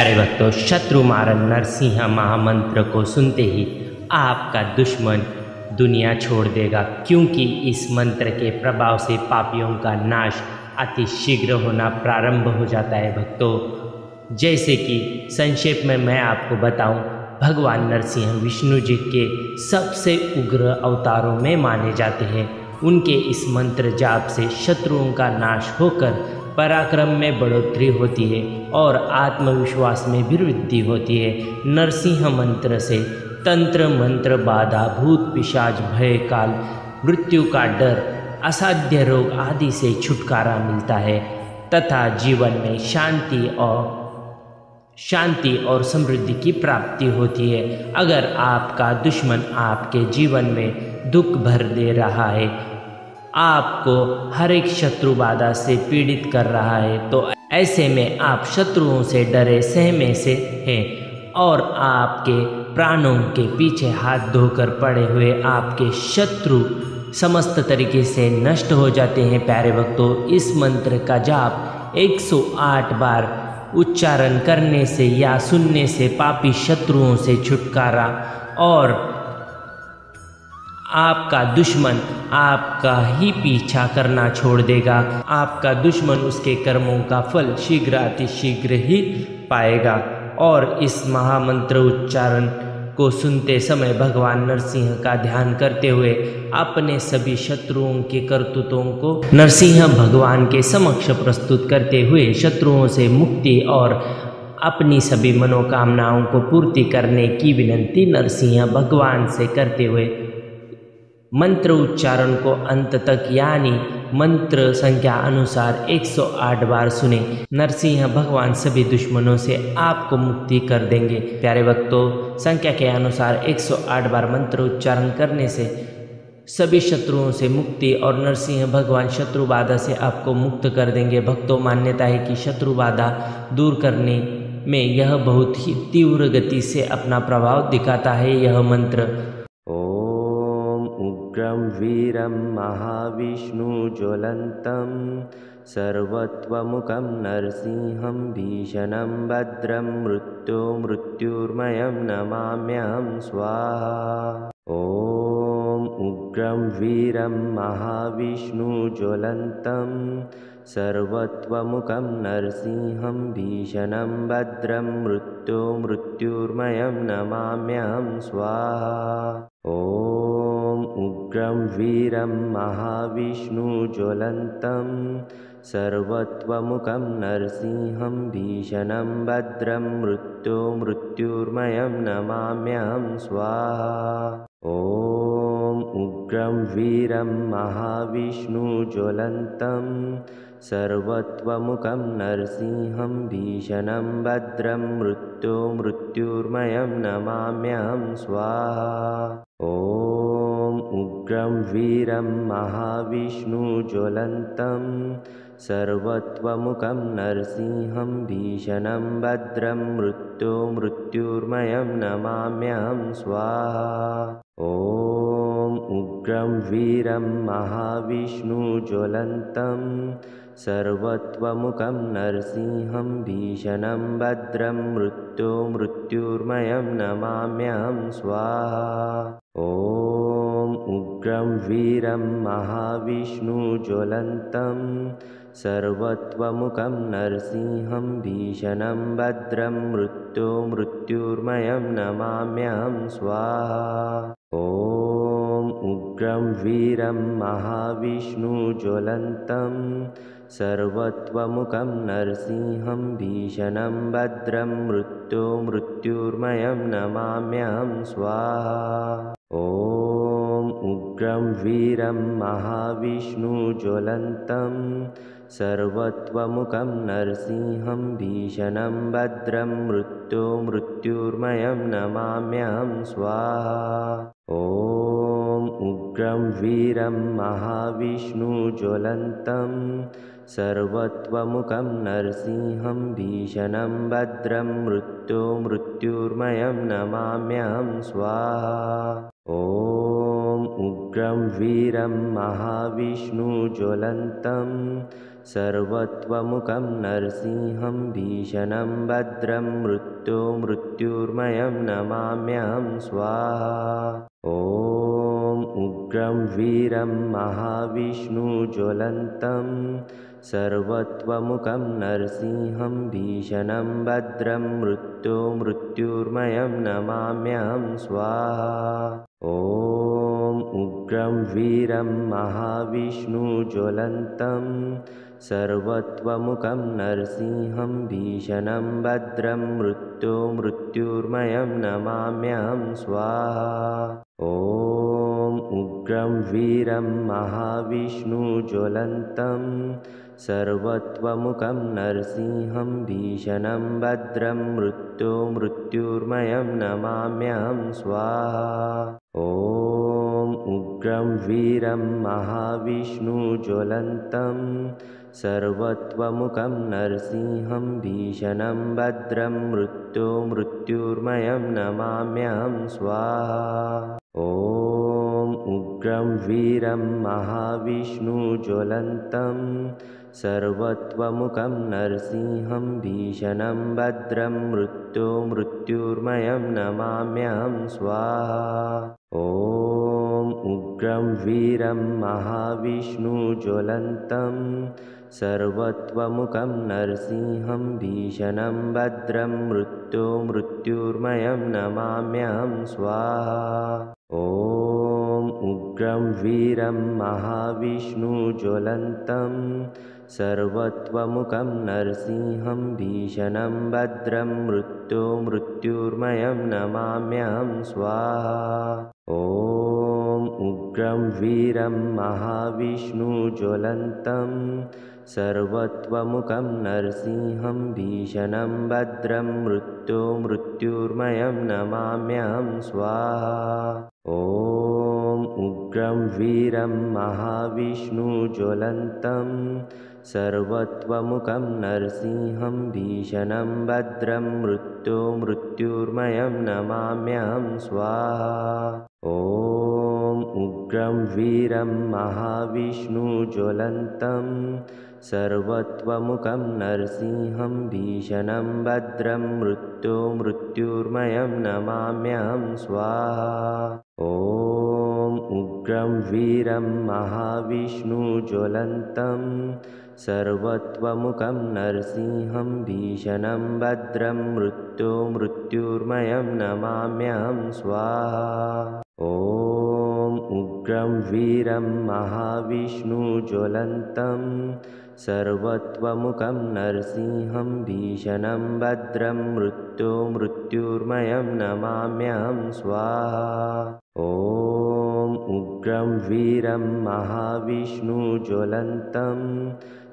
प्यारे भक्तों, शत्रु मारन नरसिंह महामंत्र को सुनते ही आपका दुश्मन दुनिया छोड़ देगा, क्योंकि इस मंत्र के प्रभाव से पापियों का नाश अति शीघ्र होना प्रारंभ हो जाता है। भक्तों, जैसे कि संक्षेप में मैं आपको बताऊं, भगवान नरसिंह विष्णु जी के सबसे उग्र अवतारों में माने जाते हैं। उनके इस मंत्र जाप से शत्रुओं का नाश होकर पराक्रम में बढ़ोतरी होती है और आत्मविश्वास में भी वृद्धि होती है। नरसिंह मंत्र से तंत्र मंत्र बाधा, भूत पिशाच, भय काल, मृत्यु का डर, असाध्य रोग आदि से छुटकारा मिलता है तथा जीवन में शांति और समृद्धि की प्राप्ति होती है। अगर आपका दुश्मन आपके जीवन में दुख भर दे रहा है, आपको हर एक शत्रु बाधा से पीड़ित कर रहा है, तो ऐसे में आप शत्रुओं से डरे सहमे से हैं और आपके प्राणों के पीछे हाथ धोकर पड़े हुए आपके शत्रु समस्त तरीके से नष्ट हो जाते हैं। प्यारे भक्तों, इस मंत्र का जाप 108 बार उच्चारण करने से या सुनने से पापी शत्रुओं से छुटकारा और आपका दुश्मन आपका ही पीछा करना छोड़ देगा। आपका दुश्मन उसके कर्मों का फल शीघ्र अतिशीघ्र ही पाएगा। और इस महामंत्र उच्चारण को सुनते समय भगवान नरसिंह का ध्यान करते हुए अपने सभी शत्रुओं के करतूतों को नरसिंह भगवान के समक्ष प्रस्तुत करते हुए शत्रुओं से मुक्ति और अपनी सभी मनोकामनाओं को पूर्ति करने की विनंती नरसिंह भगवान से करते हुए मंत्र उच्चारण को अंत तक यानी मंत्र संख्या अनुसार 108 बार सुने। नरसिंह भगवान सभी दुश्मनों से आपको मुक्ति कर देंगे। प्यारे भक्तों, संख्या के अनुसार 108 बार मंत्र उच्चारण करने से सभी शत्रुओं से मुक्ति और नरसिंह भगवान शत्रु बाधा से आपको मुक्त कर देंगे। भक्तों, मान्यता है कि शत्रु बाधा दूर करने में यह बहुत ही तीव्र गति से अपना प्रभाव दिखाता है। यह मंत्र उग्रं वीरं महाविष्णु ज्वलन्तं सर्वत्वमुखं नरसिंहं भीषणं भद्रं मृत्युर्मयं नमाम्यहं स्वाहा। ॐ उग्रं वीरं महाविष्णु ज्वलन्तं सर्वत्वमुखं नरसिंहं भीषणं भद्रं मृत्युर्मयं नमाम्यहं स्वाहा। ॐ उग्रं वीरं महाविष्णु ज्वलन्तं सर्वत्वमुखं नरसिंहं भीषणं भद्रं मृत्युर्मयं नमाम्यहं स्वाहा। ॐ उग्रं वीरं महाविष्णु ज्वलन्तं सर्वत्वमुखं नरसिंहं भीषणं भद्रं मृत्युर्मयं नमाम्यहं स्वाहा। ॐ उग्रं वीरं महाविष्णु ज्वलन्तं सर्वत्वमुखं नरसिंहं भीषणं भद्रं मृत्युर्मयं नमाम्यहं स्वाहा। ॐ उग्रं वीरं महाविष्णु ज्वलन्तं सर्वत्वमुखं नरसिंहं भीषणं भद्रं मृत्युर्मयं नमाम्यहं स्वाहा। ॐ उग्रं वीरं महाविष्णु ज्वलन्तं सर्वत्वमुखं नरसिंहं भीषणं भद्रं मृत्युर्मयं नमाम्यहं स्वाहा। ॐ उग्रं वीरं महाविष्णु ज्वलन्तं सर्वत्वमुखं नरसिंहं भीषणं भद्रं मृत्युर्मयं नमाम्यहं स्वाहा। ॐ उग्रं वीरं महाविष्णु ज्वलन्तं सर्वत्वमुखं नरसिंहं भीषणं भद्रं मृत्युर्मयं नमाम्यहं स्वाहा। ॐ उग्रं वीरं महाविष्णु ज्वलन्तं सर्वत्वमुखं नरसिंहं भीषणं भद्रं मृत्युर्मयं नमाम्यहं स्वाहा। ॐ उग्रं वीरं महाविष्णुज्वलन्तं सर्वत्वमुखं नरसिंहं भीषणं भद्रं मृत्युर्मयं नमाम्यहं स्वाहा। ॐ उग्रं वीरं महाविष्णुज्वलन्तं सर्वत्वमुखं नरसिंहं भीषणं भद्रं मृत्युर्मयं नमाम्यहं स्वाहा। ॐ उग्रं वीरं महाविष्णुज्वलन्तं सर्वत्वमुखं नरसिंहं भीषणं भद्रं मृत्युर्मयं नमाम्यहं स्वाहा। ॐ उग्रं वीरं महाविष्णुज्वलन्तं सर्वत्वमुखं नरसिंहं भीषणं भद्रं मृत्युर्मयं नमाम्यहं स्वाहा। ॐ उग्रं वीरं महाविष्णुज्वलन्तं सर्वत्वमुखं नरसिंहं भीषणं भद्रं मृत्युर्मयं नमाम्यहं स्वाहा। ॐ उग्रं वीरं महाविष्णुज्वलन्तं सर्वत्वमुखं नरसिंहं भीषणं भद्रं मृत्युर्मयं नमाम्यहं स्वाहा। ॐ उग्रं वीरं महाविष्णुज्वलन्तं सर्वत्वमुखं नरसिंहं भीषणं भद्रं मृत्युर्मयं नमाम्यहं स्वाहा। ॐ उग्रं वीरं महाविष्णुज्वलन्तं सर्वत्वमुखं नरसिंहं भीषणं भद्रं मृत्युर्मयं नमाम्यहं स्वाहा। ॐ उग्रं वीरं महाविष्णुज्वलन्तं सर्वत्वमुखं नरसिंहं भीषणं भद्रं मृत्युर्मयं नमाम्यहं स्वाहा। ॐ उग्रं वीरं महाविष्णुज्वलन्तं सर्वत्वमुखं नरसिंहं भीषणं भद्रं मृत्युर्मयं नमाम्यहं स्वाहा। ॐ उग्रं वीरं महाविष्णुज्वलन्तं सर्वत्वमुखं नरसिंहं भीषणं भद्रं मृत्युर्मयं नमाम्यहं स्वाहा। ॐ उग्रं वीरं महाविष्णुज्वलन्तं सर्वत्वमुखं नरसिंहं भीषणं भद्रं मृत्युर्मयं नमाम्यहं स्वाहा। ॐ उग्रं वीरं महाविष्णुज्वलन्तं सर्वत्वमुखं नरसिंहं भीषणं भद्रं मृत्युर्मयं नमाम्यहं स्वाहा। ॐ उग्रं वीरं महाविष्णुज्वलन्तं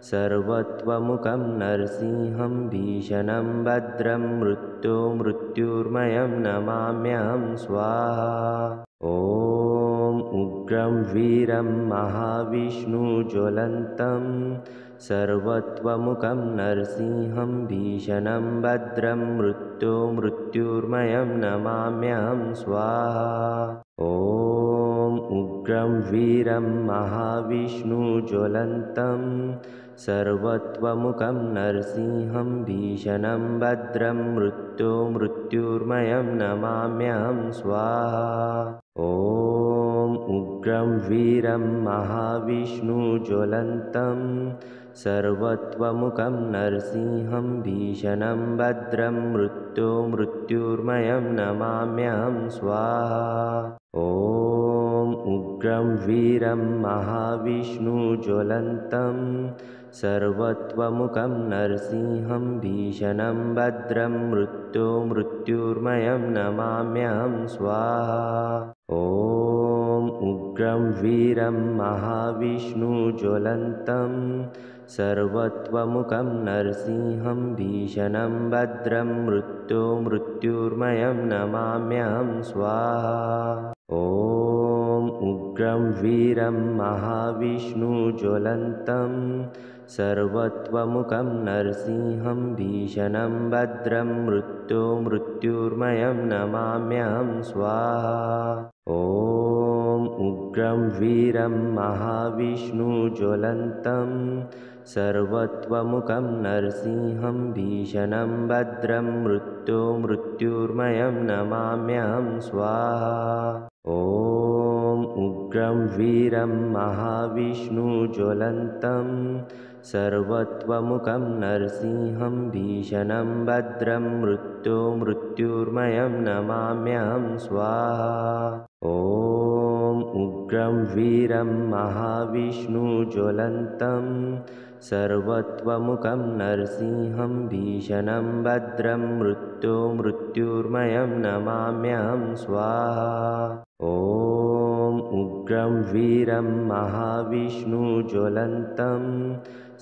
सर्वत्वमुखं नरसिंहं भीषणं भद्रं मृत्युर्मयं नमाम्यहं स्वाहा। ॐ उग्रं वीरं महाविष्णुज्वलन्तं सर्वत्वमुखं नरसिंहं भीषणं भद्रं मृत्युर्मयं नमाम्यहं स्वाहा। ॐ उग्रं वीरं महाविष्णुज्वलन्तं सर्वत्वमुखं नरसिंहं भीषणं भद्रं मृत्युर्मयं नमाम्यहं स्वाहा। ॐ उग्रं वीरं महाविष्णुज्वलन्तं सर्वत्वमुखं नरसिंहं भीषणं भद्रं मृत्युर्मयं नमाम्यहं स्वाहा। ॐ उग्रं वीरं महाविष्णुज्वलन्तं सर्वत्वमुखं नरसिंहं भीषणं भद्रं मृत्युर्मयं नमाम्यहं स्वाहा। ॐ उग्रं वीरं महाविष्णुज्वलन्तं सर्वत्वमुखं नरसिंहं भीषणं भद्रं मृत्युर्मयं नमाम्यहं स्वाहा। ॐ उग्रं वीरं महाविष्णुज्वलन्तं सर्वत्वमुखं नरसिंहं भीषणं भद्रं मृत्युर्मयं नमाम्यहं स्वाहा। ॐ उग्रं वीरं महाविष्णुज्वलन्तं सर्वत्वमुखं नरसिंहं भीषणं भद्रं मृत्युर्मयं नमाम्यहं स्वाहा। ॐ उग्रं वीरं महाविष्णुज्वलन्तं सर्वत्वमुखं नरसिंहं भीषणं भद्रं मृत्युर्मयं नमाम्यहं स्वाहा। ॐ उग्रं वीरं महाविष्णुज्वलन्तं सर्वत्वमुखं नरसिंहं भीषणं भद्रं मृत्युर्मयं नमाम्यहं स्वाहा। ॐ उग्रं वीरं महाविष्णुज्वलन्तं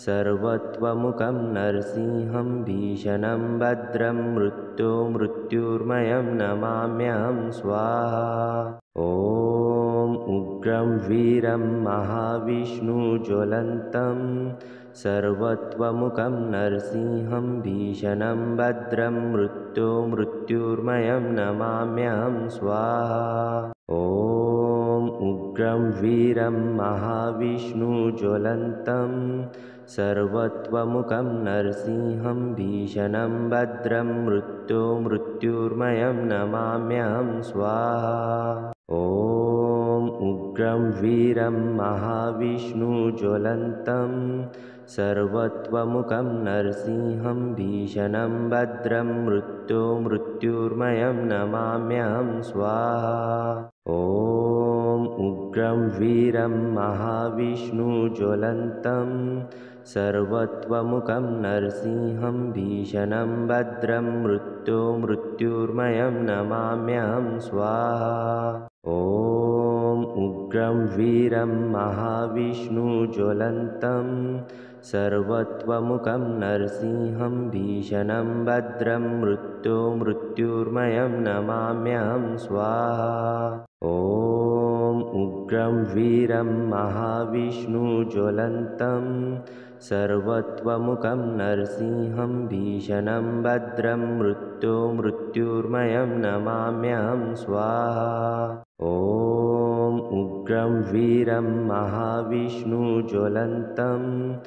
सर्वत्वमुखं नरसिंहं भीषणं भद्रं मृत्युर्मयं नमाम्यहं स्वाहा। ॐ उग्रं वीरं महाविष्णुज्वलन्तं सर्वत्वमुखं नरसिंहं भीषणं भद्रं मृत्युर्मयं नमाम्यहं स्वाहा। ॐ उग्रं वीरं महाविष्णुज्वलन्तं सर्वत्वमुखं नरसिंहं भीषणं भद्रं मृत्युर्मयं नमाम्यहं स्वाहा। ॐ उग्रं वीरं महाविष्णुज्वलन्तं सर्वत्वमुखं नरसिंहं भीषणं भद्रं मृत्युर्मयं नमाम्यहं स्वाहा। ॐ उग्रं वीरं महाविष्णुज्वलन्तं सर्वत्वमुखं नरसिंहं भीषणं भद्रं मृत्युर्मयं नमाम्यहं स्वाहा। ॐ उग्रं वीरं महाविष्णुज्वलन्तं सर्वत्वमुखं नरसिंहं भीषणं भद्रं मृत्युर्मयं नमाम्यहं स्वाहा। ॐ उग्रं वीरं महाविष्णुज्वलन्तं सर्वत्वमुखं नरसिंहं भीषणं भद्रं मृत्युर्मयं नमाम्यहं स्वाहा। ॐ उग्रं वीरं महाविष्णुज्वलन्तं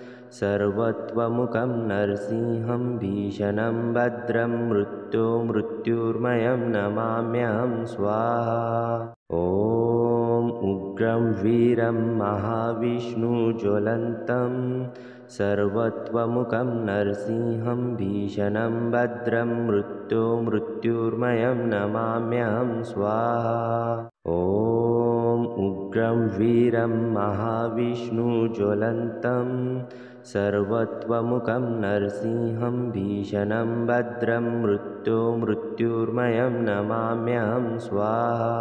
सर्वत्वमुखं नरसिंहं भीषणं भद्रं मृत्युर्मयं नमाम्यहं स्वाहा। ॐ उग्रं वीरं महाविष्णुज्वलन्तं सर्वत्वमुखं नरसिंहं भीषणं भद्रं मृत्युर्मयं नमाम्यहं स्वाहा। ॐ उग्रं वीरं महाविष्णुज्वलन्तं सर्वत्वमुखं नरसिंहं भीषणं भद्रं मृत्युर्मयं नमाम्यहं स्वाहा।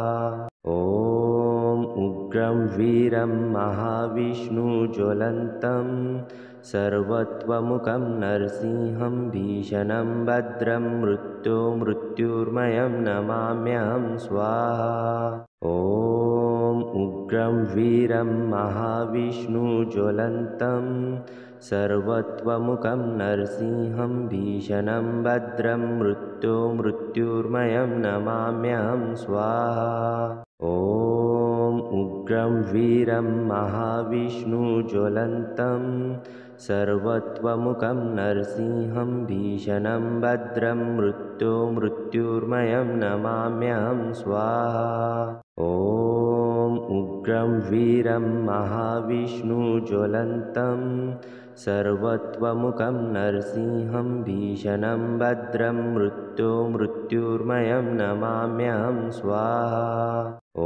ॐ उग्रं वीरं महाविष्णुज्वलन्तं सर्वत्वमुखं नरसिंहं भीषणं भद्रं मृत्युर्मयं नमाम्यहं स्वाहा। ॐ उग्रं वीरं महाविष्णुज्वलन्तं सर्वत्वमुखं नरसिंहं भीषणं भद्रं मृत्युर्मयं नमाम्यहं स्वाहा। ॐ उग्रं वीरं महाविष्णुज्वलन्तं सर्वत्वमुखं नरसिंहं भीषणं भद्रं मृत्युर्मयं नमाम्यहं स्वाहा। ॐ उग्रं वीरं महाविष्णुज्वलन्तं सर्वत्वमुखं नरसिंहं भीषणं भद्रं मृत्युर्मयं नमाम्यहं स्वाहा। ॐ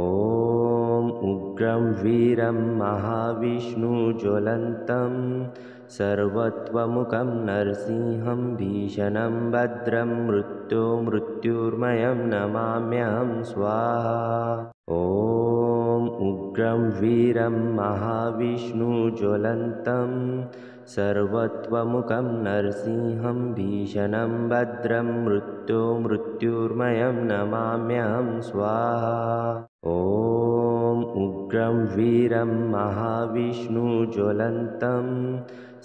उग्रं वीरं महाविष्णुज्वलन्तं सर्वत्वमुखं नरसिंहं भीषणं भद्रं मृत्युर्मयं नमाम्यहं स्वाहा। ॐ उग्रं वीरं महाविष्णुज्वलन्तं सर्वत्वमुखं नरसिंहं भीषणं भद्रं मृत्युर्मयं नमाम्यहं स्वाहा। ॐ उग्रं वीरं महाविष्णुज्वलन्तं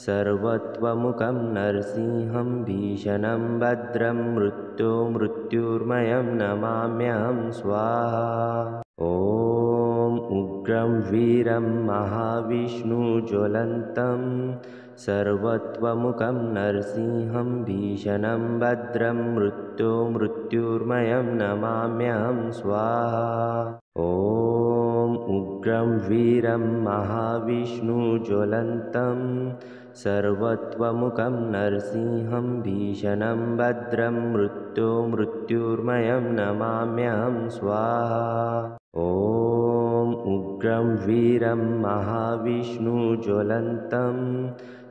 सर्वत्वमुखं नरसिंहं भीषणं भद्रं मृत्युर्मयं नमाम्यहं स्वाहा। ॐ उग्रं वीरं महाविष्णुज्वलन्तं सर्वत्वमुखं नरसिंहं भीषणं भद्रं मृत्युर्मयं नमाम्यहं स्वाहा। ॐ उग्रं वीरं महाविष्णुज्वलन्तं सर्वत्वमुखं नरसिंहं भीषणं भद्रं मृत्युर्मयं नमाम्यहं स्वाहा। ॐ उग्रं वीरं महाविष्णुज्वलन्तं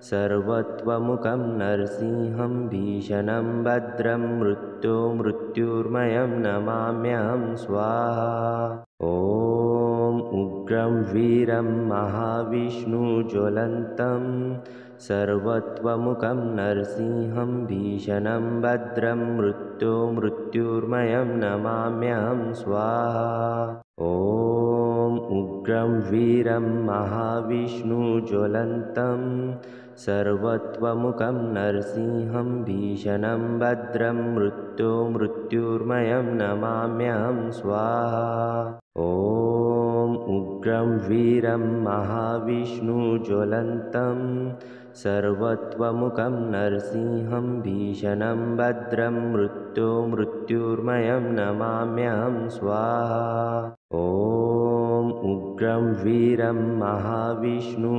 सर्वत्वमुखं नरसिंहं भीषणं भद्रं मृत्युर्मयं नमाम्यहं स्वाहा। ॐ उग्रं वीरं महाविष्णुज्वलन्तं सर्वत्वमुखं नरसिंहं भीषणं भद्रं मृत्युर्मयं नमाम्यहं स्वाहा। ॐ उग्रं वीरं महाविष्णुज्वलन्तं सर्वत्वमुखं नरसिंहं भीषणं भद्रं मृत्युर्मयं नमाम्यहं स्वाहा। ॐ उग्रं वीरं महाविष्णुज्वलन्तं सर्वत्वमुखं नरसिंहं भीषणं भद्रं मृत्युर्मयं नमाम्यहं स्वाहा। ॐ उग्रं वीरं महाविष्णुज्वलन्तं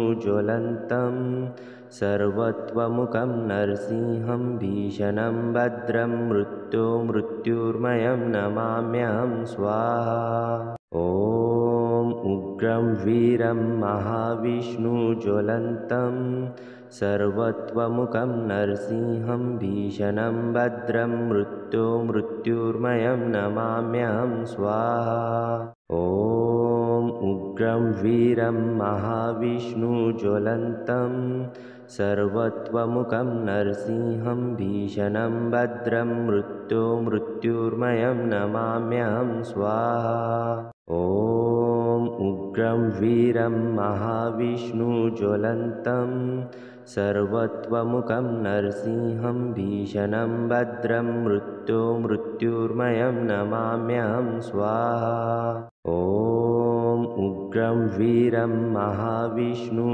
सर्वत्वमुखं नरसिंहं भीषणं भद्रं मृत्युर्मयं नमाम्यहं स्वाहा। ॐ उग्रं वीरं महाविष्णुज्वलन्तं सर्वत्वमुखं नरसिंहं भीषणं भद्रं मृत्युर्मयं नमाम्यहं स्वाहा। ॐ उग्रं वीरं महाविष्णुज्वलन्तं सर्वत्वमुखं नरसिंहं भीषणं भद्रं मृत्युर्मयं नमाम्यहं स्वाहा। ॐ उग्रं वीरं महाविष्णुज्वलन्तं सर्वत्वमुखं नरसिंहं भीषणं भद्रं मृत्युर्मयं नमाम्यहं स्वाहा। ॐ उग्रं वीरं महाविष्णुज्वलन्तं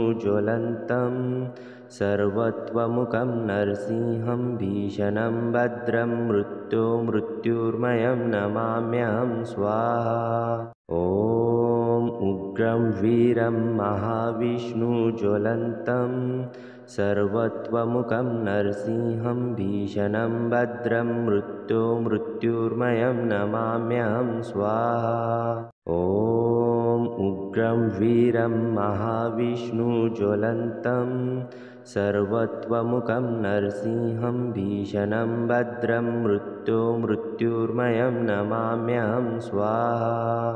सर्वत्वमुखं नरसिंहं भीषणं भद्रं मृत्युर्मयं नमाम्यहं स्वाहा। ॐ उग्रं वीरं महाविष्णुज्वलन्तं सर्वत्वमुखं नरसिंहं भीषणं भद्रं मृत्युर्मयं नमाम्यहं स्वाहा। ॐ उग्रं वीरं महाविष्णुज्वलन्तं सर्वत्वमुखं नरसिंहं भीषणं भद्रं मृत्युर्मयं नमाम्यहं स्वाहा।